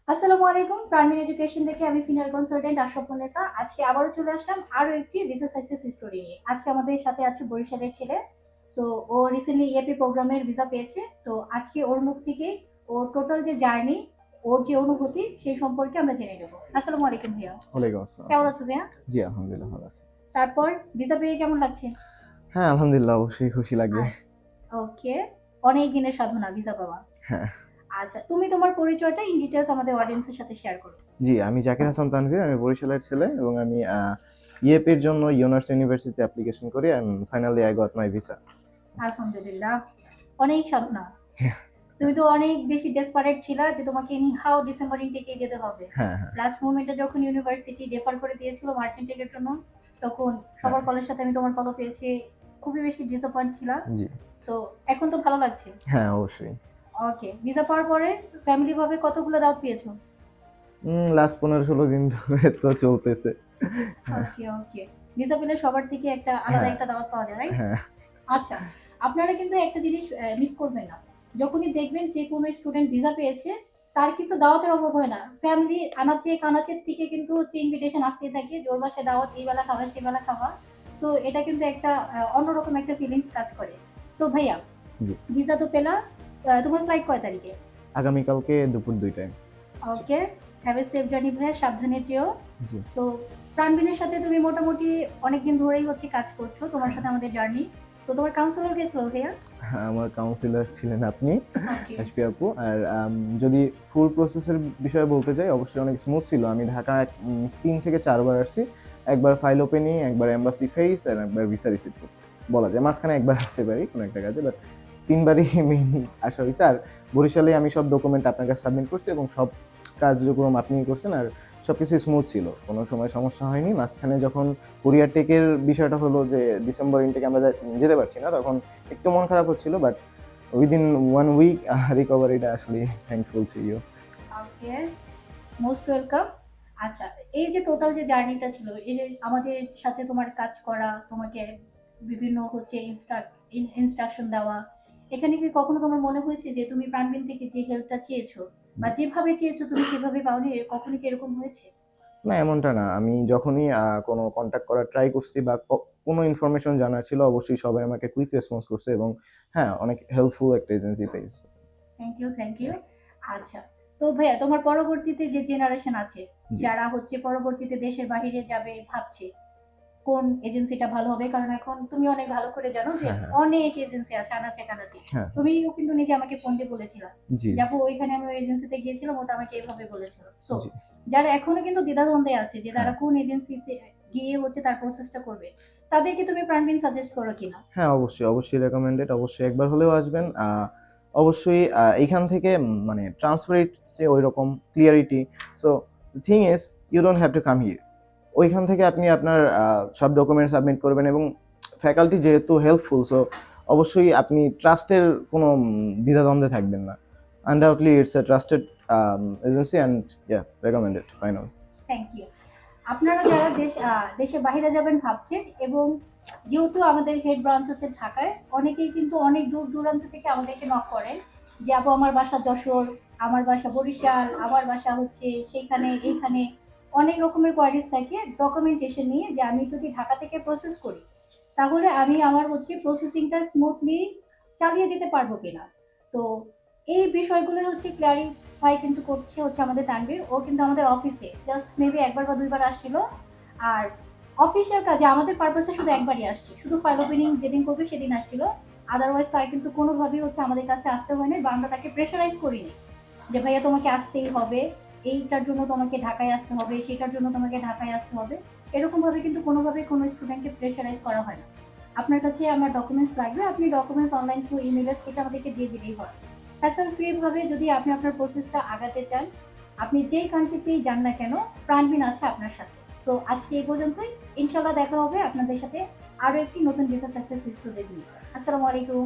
আসসালামু আলাইকুম। Primary education থেকে আমি সিনিয়র কনসালটেন্ট আশরাফুন্নেসা। আজকে আবারও চলে আসলাম আরো একটি ভিসা সাকসেস স্টোরি নিয়ে। আজকে আমাদের সাথে আছে বরিশালের ছেলে। সো ও রিসেন্টলি ইএপি প্রোগ্রামের ভিসা পেয়েছে। তো আজকে ওর মুখ থেকে ওর টোটাল যে জার্নি, ওর যে অনুভূতি সেই সম্পর্কে আমরা জেনে নেব। আসসালামু আলাইকুম ভাইয়া। ওয়ালাইকুম আসসালাম। কেমন আছো ভাইয়া? জি, আলহামদুলিল্লাহ ভালো আছি। তারপর ভিসা পেয়ে কেমন লাগছে? হ্যাঁ, আলহামদুলিল্লাহ অবশ্যই খুশি লাগবে। আচ্ছা, ওকে। অনেক দিনের সাধনা ভিসা পাওয়া। হ্যাঁ, আচ্ছা, তুমি তোমার পরিচয়টা ইন ডিটেইলস আমাদের অডিয়েন্সের সাথে শেয়ার করো। জি আমি জাকির হাসান তানভীর, আমি বরিশালের ছেলে এবং আমি ইএপির জন্য ইউনার্স ইউনিভার্সিটিতে অ্যাপ্লিকেশন করি and finally I got my visa. আলহামদুলিল্লাহ, অনেক সাধনা। তুমি তো অনেক বেশি ডেসপারেট ছিলা যে তোমাকে এনিহাউ ডিসেম্বর ইনটেকে যেতে হবে। হ্যাঁ, হ্যাঁ, লাস্ট মোমেন্টে যখন ইউনিভার্সিটি রেফার করে দিয়েছিল মার্চ ইনটেকের জন্য, তখন হ্যাঁ, সবার কলের সাথে আমি তোমার কল পেয়েছি, খুবই বেশি ডিসঅ্যাপয়েন্ট ছিলা। জি। সো এখন তো ভালো লাগছে। হ্যাঁ, অবশ্যই। ওকে, ভিসা পাওয়ার পরে ফ্যামিলি ভাবে কতগুলো দাওয়াত পেয়েছো? লাস্ট ১৫-১৬ দিন ধরে তো চলতেছে। হ্যাঁ, ওকে ওকে, ভিসা পেলে সবার থেকে একটা আলাদা হ্যাঁ, একটা দাওয়াত পাওয়া যায়, রাইট? হ্যাঁ, আচ্ছা, আপনারা কিন্তু একটা জিনিস মিস করবেন না। যখনই দেখবেন যে কোনো স্টুডেন্ট ভিসা পেয়েছে, তার কিন্তু দাওয়াতের অভাব হয় না। ফ্যামিলি আনাচে কানাচের থেকে কিন্তু হচ্ছে ইনভিটেশন আসতেই থাকে যে ওর বাসায় দাওয়াত, এই বেলা খাওয়া সেই বেলা খাওয়া। সো এটা কিন্তু একটা অন্যরকম একটা ফিলিংস কাজ করে। তো ভাইয়া, জি। ভিসা তো পেলা, তোমার ফ্লাইট কয় তারিখে? আগামীকালকে দুপুর ২টায়। জি, ওকে, হ্যাভ এ সেফ জার্নি ভাইয়া, সাবধানে যেও। জি। সো প্রাণবিনের সাথে তুমি মোটামুটি অনেকদিন ধরেই হচ্ছে কাজ করছো, তোমার হ্যাঁ, সাথে আমাদের জার্নি। সো তোমার কাউন্সিলর কে ছিল ভাইয়া? হ্যাঁ, আমার কাউন্সিলর ছিলেন আপনি, ওকে। এসপি আপু। আর যদি ফুল প্রসেসের বিষয়ে বলতে চাই, অবশ্যই অনেক স্মুথ ছিল। আমি ঢাকা ৩ থেকে ৪ বার আসছি। একবার ফাইল ওপেনিং, একবার এম্বাসি ফেস আর একবার ভিসা রিসিভ করতে। বলা যায় মাঝখানে একবার আসতে পারি কোনো একটা কাজে, বাট ৩ বারই মেইন আসা হইছে। আর বরিশালে আমি সব ডকুমেন্ট আপনার কাছে সাবমিট করছি এবং সব কার্যক্রম আপনিই করছেন। আর সবকিছু স্মুথ ছিল। কোনো সময় সমস্যা হয়নি। মাঝখানে যখন কোরিয়ার টেকের বিষয়টা হলো যে ডিসেম্বর ইনটেকে আমরা যেতে পারছি না, তখন একটু মন খারাপ হচ্ছিল, বাট উইদিন 1 উইক রিকভারিটা আসলে thankful to you. Okay, most welcome. আচ্ছা, এই যে টোটাল যে জার্নিটা ছিল, এর আমাদের সাথে তোমার কাজ করা, তোমাকে বিভিন্ন হচ্ছে ইনস্ট্রাকশন দেওয়া, এখানে কি কখনো তোমার মনে হয়েছে যে তুমি প্রাণবিন থেকে যে হেল্পটা চেয়েছো বা যেভাবে চেয়েছো তুমি সেভাবে পাওনি, কখনো কি এরকম হয়েছে? না, এমনটা না। আমি যখনই কোনো কনট্যাক্ট করার ট্রাই করছি বা কোনো ইনফরমেশন জানার ছিল, অবশ্যই সবাই আমাকে কুইক রেসপন্স করছে এবং হ্যাঁ, অনেক হেল্পফুল একটা এজেন্সি পেয়েছি। Thank you thank you. জি, আচ্ছা, তো ভাইয়া তোমার পরবর্তীতে যে জেনারেশন আছে, জি। যারা হচ্ছে পরবর্তীতে দেশের বাহিরে যাবে ভাবছে, কোন এজেন্সিটা ভালো হবে? কারণ এখন তুমি অনেক ভালো করে জানো যে হ্যাঁ, হ্যাঁ, অনেক এজেন্সি আছে আনাচে কানাচে। হ্যাঁ। তুমিও কিন্তু নিজে আমাকে ফোন দিয়ে বলেছিলা জি, যে আপু ওইখানে আমি ওই এজেন্সিতে গিয়েছিলাম, ওটা আমাকে এভাবে বলেছিল। সো জি। যারা এখনো কিন্তু দ্বিধাদ্বন্দ্বে আছে যে তারা হ্যাঁ, কোন এজেন্সিতে গিয়ে হচ্ছে তার প্রসেসটা করবে, তাদেরকে তুমি প্রাণবিন সাজেস্ট করো কিনা? হ্যাঁ, অবশ্যই, অবশ্যই রেকমেন্ডেড। অবশ্যই একবার হলেও আসবেন। অবশ্যই এইখান থেকে মানে ট্রান্সফার রেট যে ঐরকম clarity. So thing is you don't have to come here. ওইখান থেকে আপনি আপনার সব ডকুমেন্ট সাবমিট করবেন এবং ফ্যাকাল্টি যেহেতু হেল্পফুল, সো অবশ্যই আপনি ট্রাস্টের কোনো দ্বিধাদ্বন্দ্বে থাকবেন না। Undoubtedly it's a trusted agency and yeah recommended final. Thank you. আপনারা যারা দেশের বাইরে যাবেন ভাবছেন, এবং যেহেতু আমাদের হেড ব্রাঞ্চ হচ্ছে ঢাকায়, অনেকেই কিন্তু অনেক দূর দূরান্ত থেকে আমাদেরকে নক করেন যে আপু আমার বাসা যশোর, আমার বাসা বরিশাল, আমার বাসা হচ্ছে সেইখানে এইখানে। অনেক রকমের কোয়ারিজ থাকে ডকুমেন্টেশন নিয়ে, যে আমি যদি ঢাকা থেকে প্রসেস করি তাহলে আমি আমার হচ্ছে প্রসেসিংটা স্মুথলি চালিয়ে যেতে পারবো কিনা। তো এই বিষয়গুলো হচ্ছে ক্লারিফাই কিন্তু করছে হচ্ছে আমাদের তানভীর। ও কিন্তু আমাদের অফিসে জাস্ট মেবি একবার বা দুইবার আসছিল। আর অফিসের কাজে আমাদের পারপাসে শুধু একবারই আসছে, শুধু ফাইল ওপেনিং যেদিন করবে সেদিন আসছিল। আদারওয়াইজ তার কিন্তু কোনোভাবেই হচ্ছে আমাদের কাছে আসতে হয়নি, বা আমরা তাকে প্রেশারাইজ করিনি যে ভাইয়া তোমাকে আসতেই হবে, এইটার জন্য তোমাকে ঢাকায় আসতে হবে, সেটার জন্য তোমাকে ঢাকায় আসতে হবে। এরকম ভাবে কিন্তু কোনোভাবে কোনো স্টুডেন্টকে প্রেশারাইজ করা হয় না। আপনার কাছে আমার ডকুমেন্টস লাগবে, আপনি ডকুমেন্টস অনলাইন থ্রু ইমেলের থেকে আমাদেরকে দিয়ে দিলেই হয়। হ্যাসেল ফ্রি ভাবে যদি আপনি আপনার প্রসেসটা আগাতে চান, আপনি যেই কান্ট্রিতেই যান না কেন, প্রাণবিন আছে আপনার সাথে। সো আজকে এই পর্যন্তই। ইনশাল্লাহ দেখা হবে আপনাদের সাথে আরো একটি নতুন ভিসা সাকসেস স্টোরি নিয়ে। আসসালামু আলাইকুম।